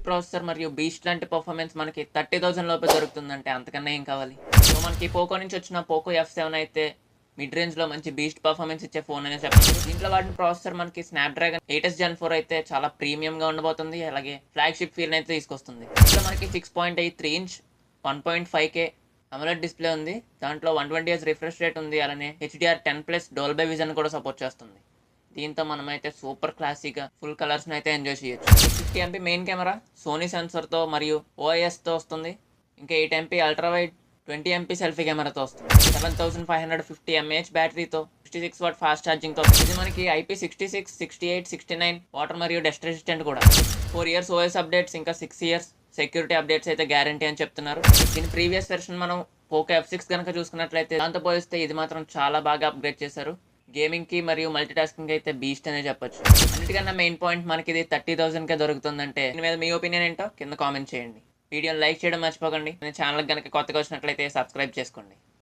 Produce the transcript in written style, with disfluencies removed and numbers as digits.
Processor మరియు beast లాంటి performance మనకి 30,000 లోపే దొరుకుతుందంటే అంతకన్నా ఏం కావాలి. సో మనకి పోకో నుంచి వచ్చిన పోకో F7 అయితే మిడ్ రేంజ్లో మంచి బీస్ట్ పర్ఫార్మెన్స్ ఇచ్చే ఫోన్ అనే చెప్పచ్చు. దీంట్లో వాడిన ప్రాసెసర్ మనకి స్నాప్డ్రాగన్ 8s Gen 4 అయితే చాలా ప్రీమియంగా ఉండబోతుంది. అలాగే ఫ్లాగ్షిప్ ఫీల్ అయితే తీసుకొస్తుంది. ఇందులో మనకి 6.83 ఇంచ్ 1.5K అమోలెడ్ డిస్ప్లే ఉంది. దాంట్లో 120Hz రిఫ్రెష్ రేట్ ఉంది. అలానే HDR10+ డోల్బీ విజన్ కూడా సపోర్ట్ చేస్తుంది. దీంతో మనమైతే సూపర్ క్లాసీగా ఫుల్ కలర్స్ని అయితే ఎంజాయ్ చేయొచ్చు. 50 MP మెయిన్ కెమెరా సోనీ సెన్సర్తో మరియు OISతో వస్తుంది. ఇంకా 8 MP ultra wide 20 MP selfie కెమెరాతో వస్తుంది. 7550 mAh బ్యాటరీతో 66 వాట్ ఫాస్ట్ ఛార్జింగ్తో వస్తుంది. ఇది మనకి IP66, 68, 69 వాటర్ మరియు డస్ట్ రెసిస్టెంట్ కూడా. 4 years OS అప్డేట్స్ ఇంకా 6 years సెక్యూరిటీ అప్డేట్స్ అయితే గ్యారంటీ అని చెప్తున్నారు. దీని ప్రీవియస్ వెర్షన్ మనం పోకో F6 కనుక చూసుకున్నట్లయితే దాంతో పోలిస్తే ఇది మాత్రం చాలా బాగా అప్గ్రేడ్ చేశారు. గేమింగ్కి మరియు మల్టీటాస్కింగ్ అయితే బీస్ట్ అనే చెప్పొచ్చు. అన్నిటికన్నా మెయిన్ పాయింట్ మనకి ఇది 30,000కే దొరుకుతుందంటే దీని మీద మీ ఒపీనియన్ ఏంటో కింద కామెంట్ చేయండి. వీడియోని లైక్ చేయడం మర్చిపోకండి. ఛానల్కి కనుక కొత్తగా వచ్చినట్లయితే సబ్స్క్రైబ్ చేసుకోండి.